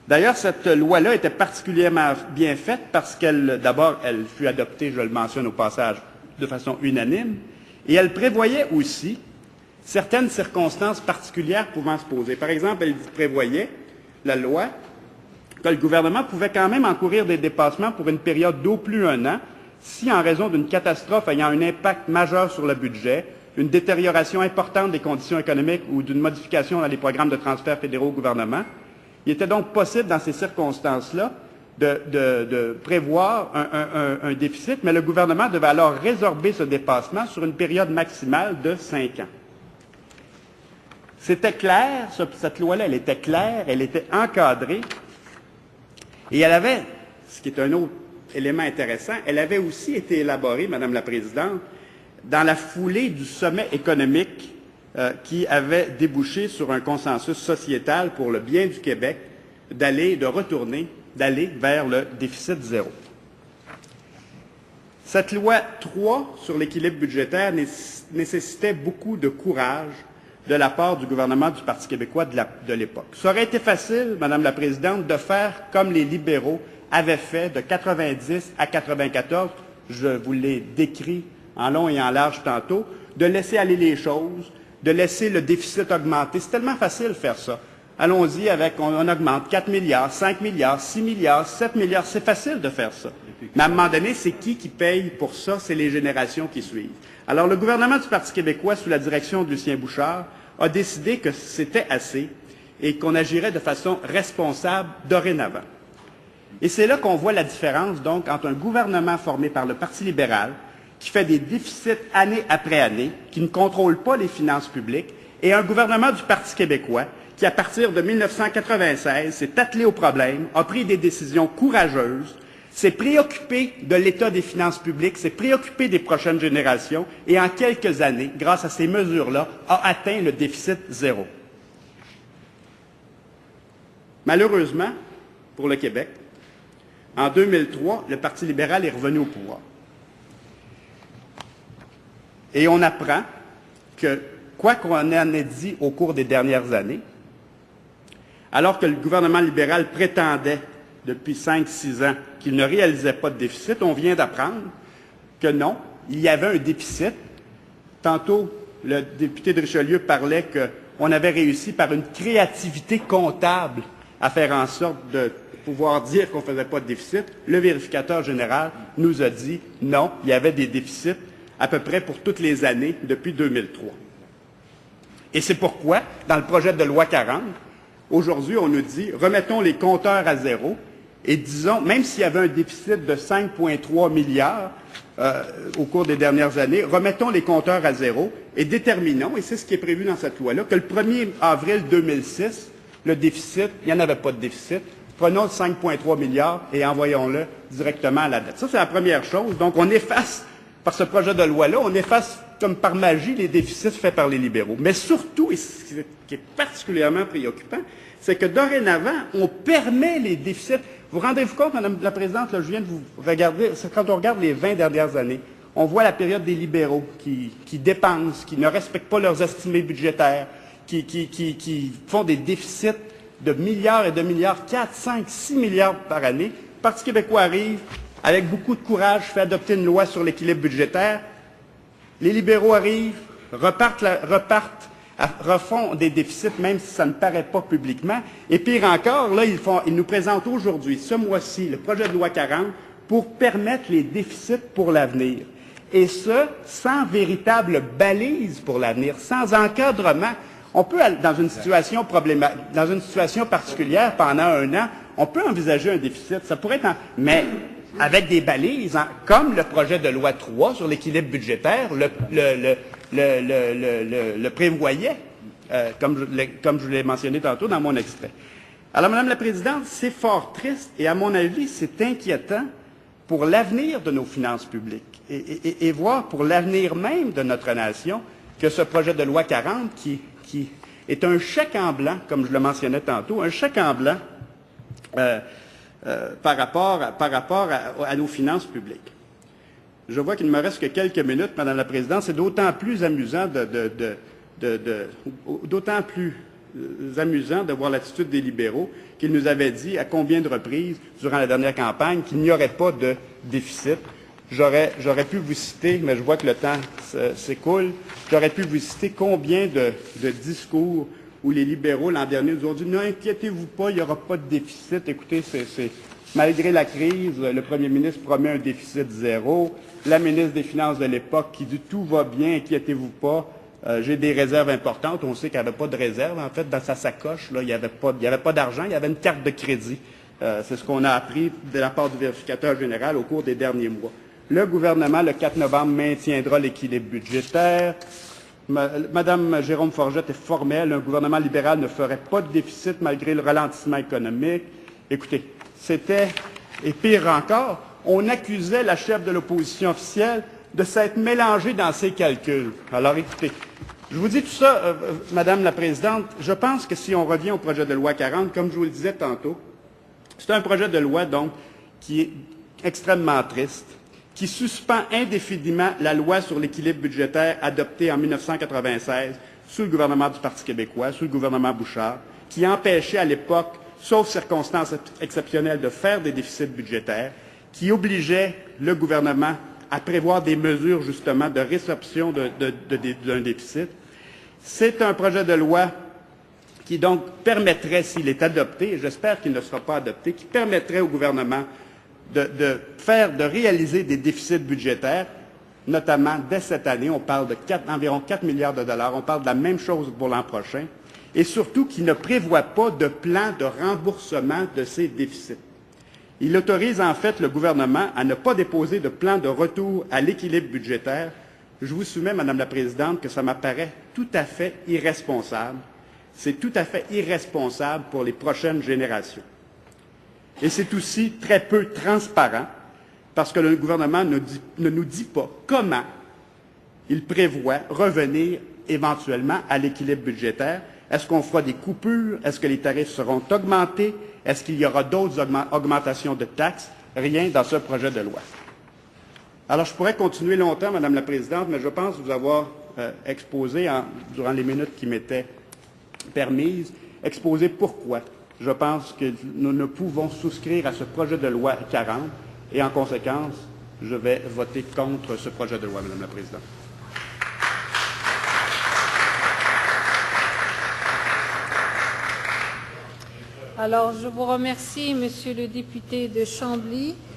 D'ailleurs, cette loi-là était particulièrement bien faite parce d'abord, elle fut adoptée, je le mentionne au passage, de façon unanime, et elle prévoyait aussi certaines circonstances particulières pouvant se poser. Par exemple, elle prévoyait, la loi, que le gouvernement pouvait quand même encourir des dépassements pour une période d'au plus un an si, en raison d'une catastrophe ayant un impact majeur sur le budget, une détérioration importante des conditions économiques ou d'une modification dans les programmes de transferts fédéraux au gouvernement, il était donc possible, dans ces circonstances-là, de prévoir un déficit, mais le gouvernement devait alors résorber ce dépassement sur une période maximale de 5 ans. C'était clair, cette loi-là, elle était claire, elle était encadrée, et elle avait, ce qui est un autre élément intéressant, elle avait aussi été élaborée, Madame la Présidente, dans la foulée du sommet économique qui avait débouché sur un consensus sociétal pour le bien du Québec d'aller vers le déficit zéro. Cette loi 3 sur l'équilibre budgétaire nécessitait beaucoup de courage de la part du gouvernement du Parti québécois de l'époque. Ça aurait été facile, Madame la Présidente, de faire comme les libéraux avaient fait de 90 à 94, je vous l'ai décrit en long et en large tantôt, de laisser aller les choses, de laisser le déficit augmenter. C'est tellement facile de faire ça. Allons-y on augmente 4 milliards, 5 milliards, 6 milliards, 7 milliards. C'est facile de faire ça. Mais à un moment donné, c'est qui paye pour ça? C'est les générations qui suivent. Alors, le gouvernement du Parti québécois, sous la direction de Lucien Bouchard, a décidé que c'était assez et qu'on agirait de façon responsable dorénavant. Et c'est là qu'on voit la différence, donc, entre un gouvernement formé par le Parti libéral, qui fait des déficits année après année, qui ne contrôle pas les finances publiques, et un gouvernement du Parti québécois qui, à partir de 1996, s'est attelé au problème, a pris des décisions courageuses, s'est préoccupé de l'état des finances publiques, s'est préoccupé des prochaines générations, et en quelques années, grâce à ces mesures-là, a atteint le déficit zéro. Malheureusement, pour le Québec, en 2003, le Parti libéral est revenu au pouvoir. Et on apprend que, quoi qu'on en ait dit au cours des dernières années, alors que le gouvernement libéral prétendait depuis 5-6 ans qu'il ne réalisait pas de déficit, on vient d'apprendre que non, il y avait un déficit. Tantôt, le député de Richelieu parlait qu'on avait réussi par une créativité comptable à faire en sorte de pouvoir dire qu'on ne faisait pas de déficit. Le vérificateur général nous a dit non, il y avait des déficits à peu près pour toutes les années depuis 2003. Et c'est pourquoi, dans le projet de loi 40, aujourd'hui, on nous dit remettons les compteurs à zéro et disons, même s'il y avait un déficit de 5,3 milliards au cours des dernières années, remettons les compteurs à zéro et déterminons, et c'est ce qui est prévu dans cette loi-là, que le 1er avril 2006, le déficit, il n'y en avait pas de déficit, prenons 5,3 milliards et envoyons-le directement à la dette. Ça, c'est la première chose. Donc, on efface, par ce projet de loi-là, on efface comme par magie les déficits faits par les libéraux. Mais surtout, et ce qui est particulièrement préoccupant, c'est que dorénavant, on permet les déficits. Vous rendez-vous compte, Madame la Présidente, là, je viens de vous regarder, c'est quand on regarde les 20 dernières années, on voit la période des libéraux qui dépensent, qui ne respectent pas leurs estimés budgétaires, qui font des déficits de milliards et de milliards, 4, 5, 6 milliards par année. Le Parti québécois arrive, avec beaucoup de courage, fait adopter une loi sur l'équilibre budgétaire. Les libéraux arrivent, refont des déficits, même si ça ne paraît pas publiquement. Et pire encore, là, ils nous présentent aujourd'hui, ce mois-ci, le projet de loi 40 pour permettre les déficits pour l'avenir. Et ce, sans véritable balise pour l'avenir, sans encadrement. On peut, dans une situation particulière, pendant un an, on peut envisager un déficit. Ça pourrait être mais avec des balises, comme le projet de loi 3 sur l'équilibre budgétaire le prévoyait, comme je l'ai mentionné tantôt dans mon extrait. Alors, Madame la Présidente, c'est fort triste et, à mon avis, c'est inquiétant pour l'avenir de nos finances publiques et voire pour l'avenir même de notre nation que ce projet de loi 40 qui est un chèque en blanc, comme je le mentionnais tantôt, un chèque en blanc par rapport à nos finances publiques. Je vois qu'il ne me reste que quelques minutes, Madame la Présidente. C'est d'autant plus amusant, d'autant plus amusant de voir l'attitude des libéraux qui nous avaient dit à combien de reprises durant la dernière campagne qu'il n'y aurait pas de déficit. J'aurais pu vous citer, mais je vois que le temps s'écoule, j'aurais pu vous citer combien de discours où les libéraux l'an dernier nous ont dit « N'inquiétez-vous pas, il n'y aura pas de déficit. » Écoutez, malgré la crise, le premier ministre promet un déficit zéro. La ministre des Finances de l'époque qui dit « Tout va bien, inquiétez-vous pas. J'ai des réserves importantes. » On sait qu'il n'y avait pas de réserve. En fait, dans sa sacoche, là, il n'y avait pas d'argent, il y avait une carte de crédit. C'est ce qu'on a appris de la part du vérificateur général au cours des derniers mois. Le gouvernement, le 4 novembre, maintiendra l'équilibre budgétaire. Madame Jérôme Forget est formelle. Un gouvernement libéral ne ferait pas de déficit malgré le ralentissement économique. Écoutez, c'était, et pire encore, on accusait la chef de l'opposition officielle de s'être mélangée dans ses calculs. Alors écoutez, je vous dis tout ça, Madame la Présidente, je pense que si on revient au projet de loi 40, comme je vous le disais tantôt, c'est un projet de loi, donc, qui est extrêmement triste, qui suspend indéfiniment la loi sur l'équilibre budgétaire adoptée en 1996 sous le gouvernement du Parti québécois, sous le gouvernement Bouchard, qui empêchait à l'époque, sauf circonstances exceptionnelles, de faire des déficits budgétaires, qui obligeait le gouvernement à prévoir des mesures, justement, de résorption d'un déficit. C'est un projet de loi qui, donc, permettrait, s'il est adopté, et j'espère qu'il ne sera pas adopté, qui permettrait au gouvernement de réaliser des déficits budgétaires, notamment dès cette année. On parle d'environ 4 milliards de dollars. On parle de la même chose pour l'an prochain. Et surtout, qui ne prévoit pas de plan de remboursement de ces déficits. Il autorise en fait le gouvernement à ne pas déposer de plan de retour à l'équilibre budgétaire. Je vous soumets, Madame la Présidente, que ça m'apparaît tout à fait irresponsable. C'est tout à fait irresponsable pour les prochaines générations. Et c'est aussi très peu transparent parce que le gouvernement ne nous dit pas comment il prévoit revenir éventuellement à l'équilibre budgétaire. Est-ce qu'on fera des coupures? Est-ce que les tarifs seront augmentés? Est-ce qu'il y aura d'autres augmentations de taxes? Rien dans ce projet de loi. Alors, je pourrais continuer longtemps, Madame la Présidente, mais je pense vous avoir exposé, durant les minutes qui m'étaient permises, exposé pourquoi je pense que nous ne pouvons souscrire à ce projet de loi 40 et, en conséquence, je vais voter contre ce projet de loi, Madame la Présidente. Alors, je vous remercie, Monsieur le député de Chambly.